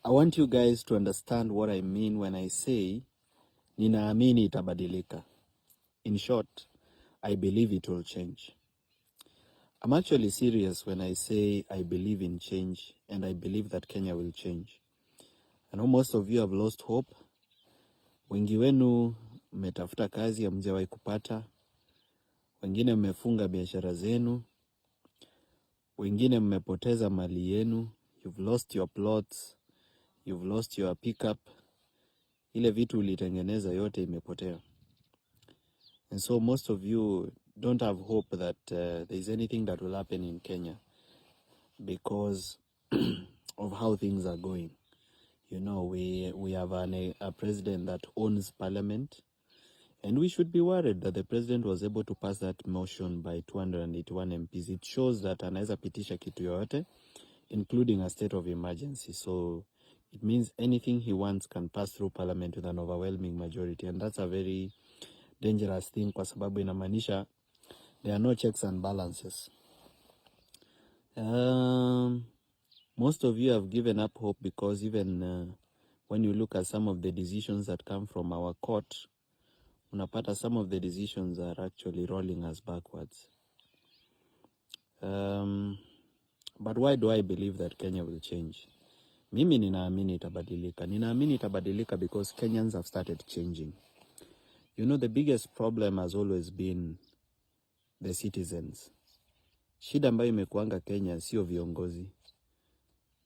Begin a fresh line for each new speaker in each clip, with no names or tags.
I want you guys to understand what I mean when I say ninaamini itabadilika. In short, I believe it will change. I'm actually serious when I say I believe in change and I believe that Kenya will change. I know most of you have lost hope. Wengi wenu mmetafuta kazi hamjawahi kupata. Wengine mmefunga biashara zenu. Wengine mmepoteza mali yenu. You've lost your plots. You've lost your pickup. Ile vitu ulitengeneza yote imepotea. And so most of you don't have hope that there is anything that will happen in Kenya because of how things are going. You know, we have a president that owns parliament, and we should be worried that the president was able to pass that motion by 281 MPs. It shows that anaweza pitisha kitu yoyote, including a state of emergency. So it means anything he wants can pass through parliament with an overwhelming majority, and that's a very dangerous thing kwa sababu inamaanisha there are no checks and balances. Most of you have given up hope because even when you look at some of the decisions that come from our court, unapata some of the decisions are actually rolling us backwards. But why do I believe that Kenya will change? Mimi ninaamini itabadilika. Ninaamini itabadilika because Kenyans have started changing. You know, the biggest problem has always been the citizens. Shida ambayo imekuanga Kenya sio viongozi,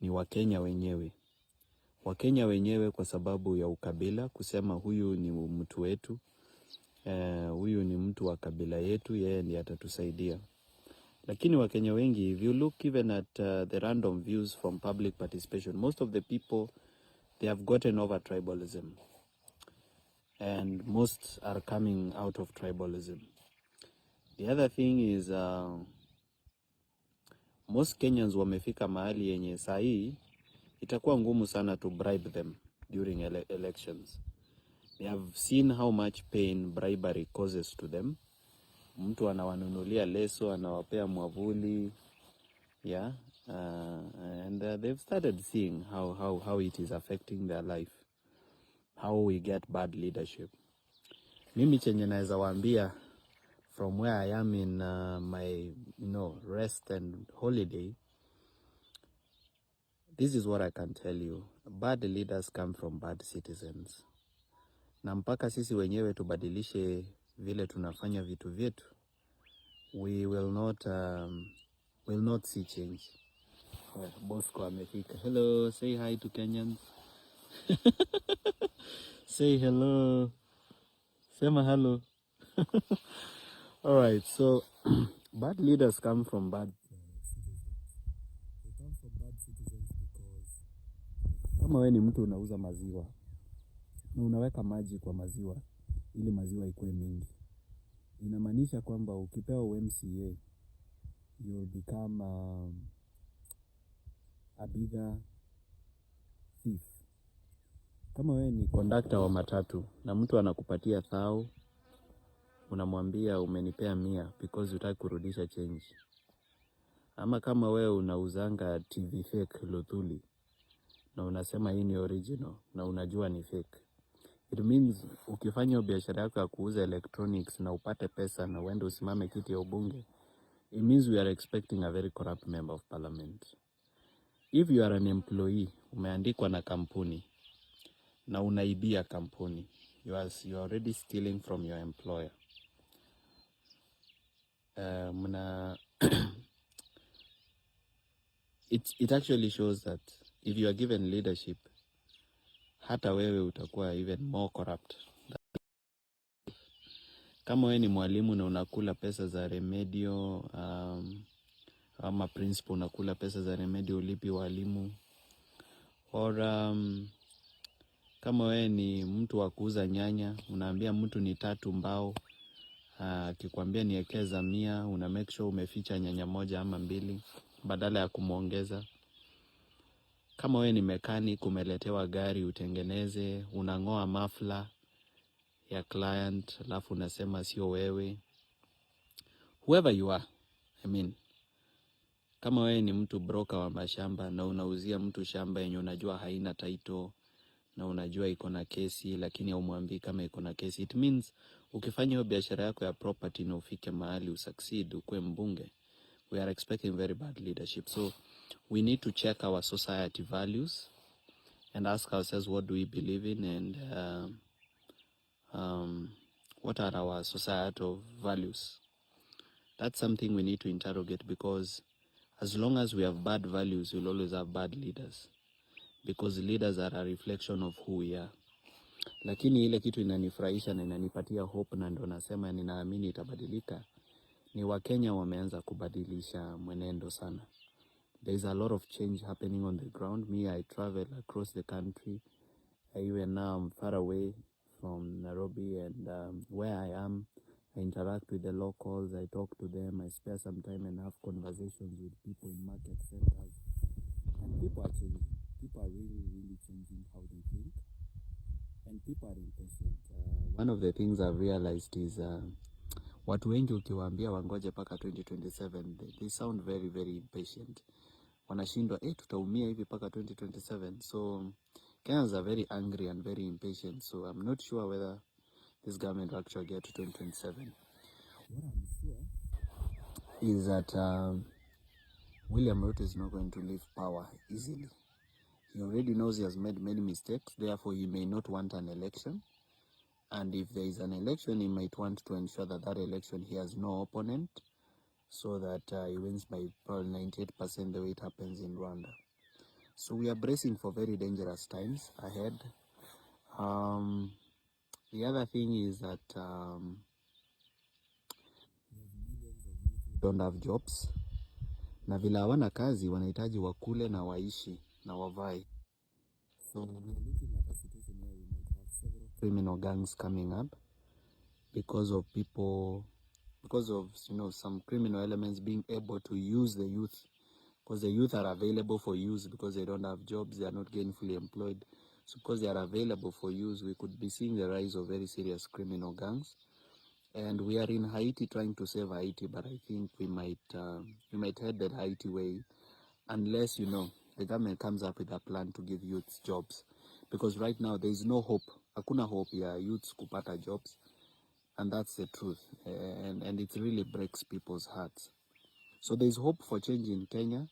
ni Wakenya wenyewe. Wakenya wenyewe kwa sababu ya ukabila, kusema huyu ni mtu wetu, huyu ni mtu wa kabila yetu, yeye ndiye atatusaidia. Lakini Wakenya wengi, if you look even at the random views from public participation, most of the people, they have gotten over tribalism. And most are coming out of tribalism. The other thing is, most Kenyans wamefika mahali yenye sahi itakuwa ngumu sana to bribe them during elections. They have seen how much pain bribery causes to them. Mtu anawanunulia leso, anawapea mwavuli, yeah, and they've started seeing how it is affecting their life, how we get bad leadership. Mimi chenye naweza waambia from where I am in my rest and holiday, this is what I can tell you. Bad leaders come from bad citizens. Na mpaka sisi wenyewe tubadilishe vile tunafanya vitu vyetu, we will not see change. Bosco amefika. Hello, say hi to Kenyans. Say hello. Sema hello. All right, so bad leaders come from bad citizens. They come from bad citizens because kama wewe ni mtu unauza maziwa na unaweka maji kwa maziwa ili maziwa ikuwe mingi, inamaanisha kwamba ukipewa UMCA you will become a bigger thief. Kama wewe ni conductor wa matatu na mtu anakupatia 1,000, unamwambia umenipea 100 because hutaki kurudisha change. Ama kama wewe unauzanga TV fake Luthuli na unasema hii ni original na unajua ni fake, it means ukifanya biashara yako ya kuuza electronics na upate pesa na uende usimame kiti ya ubunge, it means we are expecting a very corrupt member of parliament. If you are an employee, umeandikwa na kampuni na unaibia kampuni, you are already stealing from your employer. It actually shows that if you are given leadership, hata wewe utakuwa even more corrupt. Kama wewe ni mwalimu na unakula pesa za remedio, ama principal unakula pesa za remedio ulipi walimu, or kama wewe ni mtu wa kuuza nyanya, unaambia mtu ni 3 mbao, akikwambia niekeza 100, una make sure umeficha nyanya 1 ama 2 badala ya kumuongeza. Kama wewe ni mechanic, umeletewa gari utengeneze, unangoa mafla ya client alafu unasema sio wewe. Whoever you are, I mean, Kama wewe ni mtu broker wa mashamba na unauzia mtu shamba yenye unajua haina title na unajua iko na kesi, lakini haumwambii kama iko na kesi, it means ukifanya hiyo biashara yako ya property na ufike mahali usucceed, ukue mbunge, we are expecting very bad leadership. So we need to check our society values and ask ourselves, what do we believe in, and what are our societal values? That's something we need to interrogate, because as long as we have bad values, we'll always have bad leaders, because leaders are a reflection of who we are. Lakini ile kitu inanifurahisha na inanipatia hope, na ndo nasema ninaamini itabadilika, ni Wakenya wameanza kubadilisha mwenendo sana. There is a lot of change happening on the ground. Me, I travel across the country. Even now I'm far away from Nairobi, and where I am, I interact with the locals, I talk to them, I spare some time and have conversations with people in market centers. And people are changing. People are really, really changing how they think. And people are impatient. One of the things I've realized is watu wengi ukiwaambia wangoje paka 2027, they sound very, very impatient. Wanashindwa, tutaumia hivi paka 2027. So Kenyans are very angry and very impatient. So I'm not sure whether this government will actually get to 2027. What I'm sure is that William Ruto is not going to leave power easily. He already knows he has made many mistakes, therefore he may not want an election. And if there is an election, he might want to ensure that that election he has no opponent, so that he wins by probably 98% the way it happens in Rwanda. So we are bracing for very dangerous times ahead. The other thing is that don't have jobs, na vile hawana kazi wanahitaji wakule na waishi na wavae. So we are looking at a situation where we might have several criminal gangs coming up because of some criminal elements being able to use the youth, because the youth are available for use because they don't have jobs, they are not gainfully employed. So because they are available for use, we could be seeing the rise of very serious criminal gangs. And we are in Haiti trying to save Haiti, but I think we might head the Haiti way unless the government comes up with a plan to give youths jobs, because right now there is no hope. Hakuna hope ya youths kupata jobs, and that's the truth, and it really breaks people's hearts. So there is hope for change in Kenya,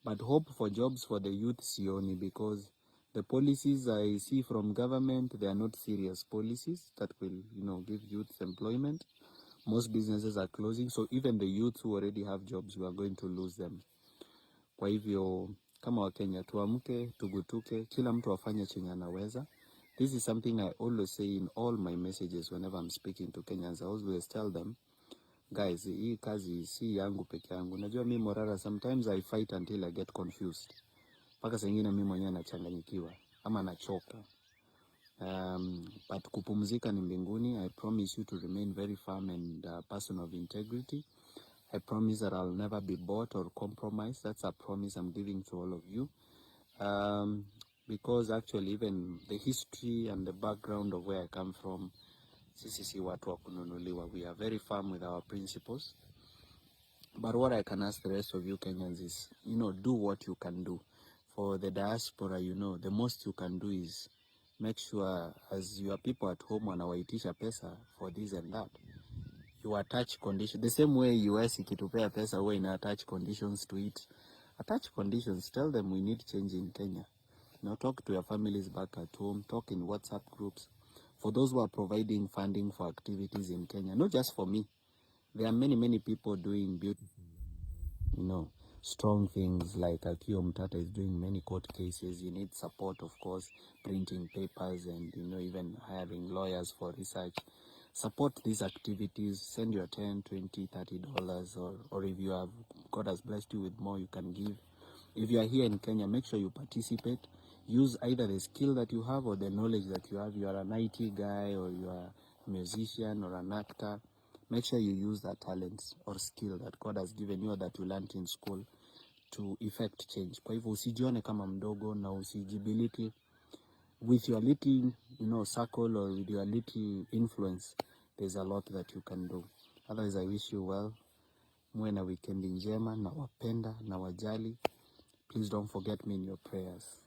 but hope for jobs for the youth sioni, because the policies I see from government, they are not serious policies that will give youth employment. Most businesses are closing, so even the youth who already have jobs, we are going to lose them. Kwa hivyo kama Wakenya tuamke, tugutuke, kila mtu afanye chenye anaweza. This is something I always say in all my messages whenever I'm speaking to Kenyans. I always tell them, guys, hii kazi si yangu peke yangu. Najua mimi Morara, sometimes I fight until I get confused. Paka saa ingine mimi mwenyewe nachanganyikiwa ama nachoka. But kupumzika ni mbinguni. I promise you to remain very firm and a person of integrity. I promise that I'll never be bought or compromised. That's a promise I'm giving to all of you. Because actually even the history and the background of where I come from, sisi si watu wa kununuliwa. We are very firm with our principles. But what I can ask the rest of you Kenyans is, do what you can do. For the diaspora, the most you can do is make sure as your people at home wanawaitisha pesa for this and that, you attach conditions. The same way US ikitupea pesa huwa ina attach conditions to it. Attach conditions. Tell them we need change in Kenya. Talk to your families back at home. Talk in WhatsApp groups. For those who are providing funding for activities in Kenya, not just for me. There are many, many people doing beautiful, strong things, like Akio Mtata is doing many court cases. You need support, of course, printing papers and, even hiring lawyers for research. Support these activities. Send your $10, $20, $30, or if you have, God has blessed you with more, you can give. If you are here in Kenya, make sure you participate. Use either the skill that you have or the knowledge that you have. You are an IT guy, or you are a musician or an actor. Make sure you use that talent or skill that God has given you, or that you learned in school, to effect change. Kwa hivyo usijione kama mdogo na usijibility. With your little, circle, or with your little influence, there's a lot that you can do. Otherwise, I wish you well. Muwe na weekend njema, na wapenda na wajali. Please don't forget me in your prayers.